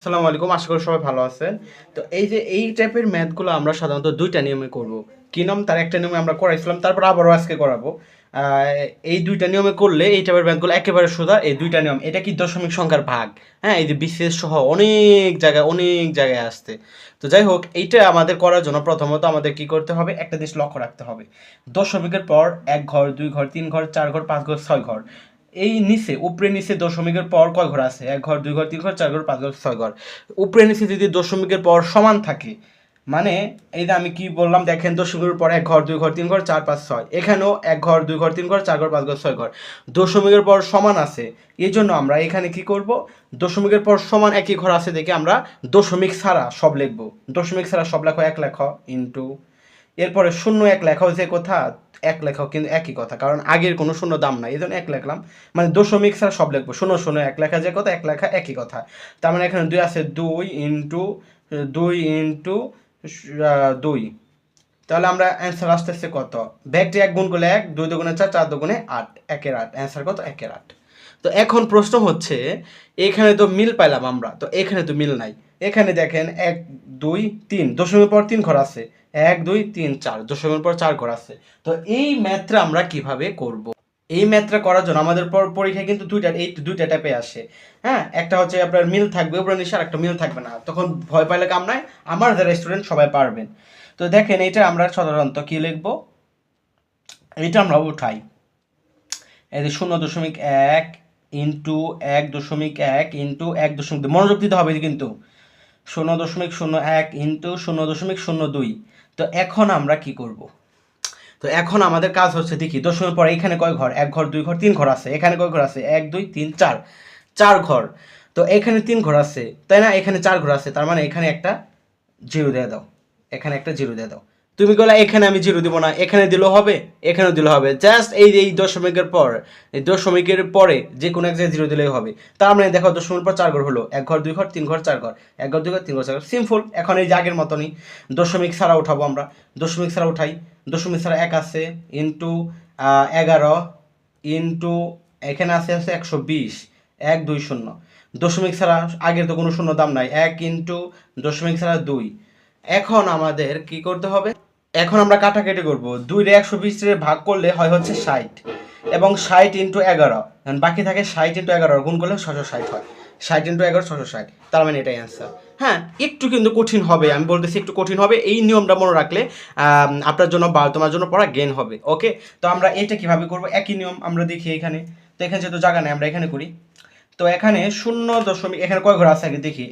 আসসালামু আলাইকুম, আশা করি সবাই ভালো আছেন। তো এই যে এই টাইপের ম্যাথগুলো আমরা সাধারণত ২ টা নিয়মে করব। কি নিয়ম? তার একটা নিয়মে আমরা করাইছিলাম, তারপর আবারও আজকে করাবো। আ এই ২ টা নিয়মে করলে এই টাইপের ম্যাথগুলো একেবারে সোজা। এই ২ টা নিয়ম। এটা কি দশমিক সংখ্যার ভাগ। হ্যাঁ? এই যে বিসিএস সহ অনেক জায়গায় আসছে। তো যাই হোক, এইটা আমাদের করার জন্য প্রথমত আমাদের কি করতে হবে? একটা জিনিস লক্ষ্য রাখতে হবে। দশমিকের পর ১ ঘর, ২ ঘর, ৩ ঘর, ৪ ঘর, ৫ ঘর, ৬ ঘর। এই নিচে উপরে নিচে দশমিকের পর কয় ঘর আছে? ১ ঘর, ২ ঘর, ৩ ঘর, ৪ ঘর, ৫ ঘর, ৬ ঘর। উপরে নিচে যদি দশমিকের পর সমান থাকে, মানে এই যে আমি কি বললাম দেখেন, দশমিকের পর ১ ঘর, ২ ঘর, ৩ ঘর, ৪, ৫, ৬। এখানেও ১ ঘর, ২ ঘর, ৩ ঘর, ৪ ঘর, ৫ ঘর, ৬ ঘর। দশমিকের পর সমান আছে। এই জন্য আমরা এখানে কি করব? দশমিকের পর সমান একই ঘর আছে দেখে আমরা দশমিক ছাড়া সব লিখব। দশমিক ছাড়া সব লেখো, ১ লেখো ইন্টু, এরপরে শূন্য ১ লেখা হয়েছে কথা, ১ লেখাও কিন্তু একই কথা, কারণ আগের কোনো শূন্য দাম নাই, এই জন্য ১ লিখলাম। মানে দশমিক ছাড়া সব লিখবো, শূন্য শূন্য ১ লেখা যে কথা, ১ লেখা একই কথা। তার মানে এখানে ২ আছে, ২ ইন্টু ২, তাহলে আমরা অ্যান্সার আসতেছে কত? ব্যাগটি ১ গুণ করলে ১, ২ দুগুণে ৪, ৪ দুগুণে ৮, ১-এর ৮। অ্যান্সার কত? ১-এর ৮। তো এখন প্রশ্ন হচ্ছে, এখানে তো মিল পাইলাম আমরা, তো এখানে তো মিল নাই। এখানে দেখেন ১, ২, ৩, দশমিকের পর ৩ ঘর আছে। ১, ২, ৩, ৪, দশমিকের পর ৪ ঘর আছে। তো এই ম্যাথটা আমরা কিভাবে করব? এই ম্যাথটা করার জন্য আমাদের পরীক্ষায় কিন্তু দুইটা টাইপে আসে। হ্যাঁ, একটা হচ্ছে আপনার মিল থাকবে উপরে নিচে, আর একটা মিল থাকবে না। তখন ভয় পাইলে কাম নাই, আমার যারা স্টুডেন্ট সবাই পারবেন। তো দেখেন, এটা আমরা সাধারণত কি লিখবো? এটা আমরা উঠাই, এই যে ০.১ ইন্টু ১.১ ইন্টু ১.২, মনোযোগ দিতে হবে কিন্তু। ০.০১ ইন্টু ০.০২। তো এখন আমরা কি করব? তো এখন আমাদের কাজ হচ্ছে, দেখি দশমিকের পরে এখানে কয় ঘর? ১ ঘর, ২ ঘর, ৩ ঘর আছে। এখানে কয় ঘর আছে? ১, ২, ৩, ৪, ৪ ঘর। তো এখানে ৩ ঘর আছে, তাই না? এখানে ৪ ঘর আছে, তার মানে এখানে একটা জিরো দিয়ে দাও, এখানে একটা জিরো দিয়ে দাও। তুমি বলে এখানে আমি জিরো দিব না, এখানে দিলেও হবে, এখানেও দিলেও হবে। জাস্ট এই দশমিকের পর, এই দশমিকের পরে যে কোনো এক জায়গায় জিরো দিলেই হবে। তার মানে দেখো, দশমিকের পর ৪ ঘর হলো, ১ ঘর, ২ ঘর, ৩ ঘর, ৪ ঘর, ১ ঘর, ২ ঘর, ৩ ঘর, ৪ ঘর। সিম্পল। এখন এই যে আগের মতনই দশমিক ছাড়া উঠাবো আমরা। দশমিক ছাড়া উঠাই, দশমিক ছাড়া ১ আছে ইন্টু ১১ ইন্টু, এখানে আছে ১২০, ১, ২, ০। দশমিক ছাড়া আগের তো কোনো শূন্য দাম নাই, ১ ইন্টু দশমিক ছাড়া ২। এখন আমাদের কি করতে হবে? এখন আমরা কাটাকাটি করব। ২ রে ১২০ রে ভাগ করলে হয় হচ্ছে ৬০, এবং ৬০ ইন্টু ১১, বাকি থাকে ৬০ ইন্টু ১১, গুণ করলে ৬৬০ হয়। ৬০ ইন্টু ১১, ৬৬০। তার মানে এটাই অ্যান্সার। হ্যাঁ, একটু কিন্তু কঠিন হবে, আমি বলতেছি একটু কঠিন হবে। এই নিয়মটা মনে রাখলে আপনার জন্য বা তোমার জন্য পড়া গেইন হবে। ওকে, তো আমরা এটা কিভাবে করব? একই নিয়ম আমরা দেখি এখানে। তো এখানে যেহেতু জায়গা নেই, আমরা এখানে করি। তো এখানে ০ দশমিক, এখানে কয় ঘর আছে আগে দেখি।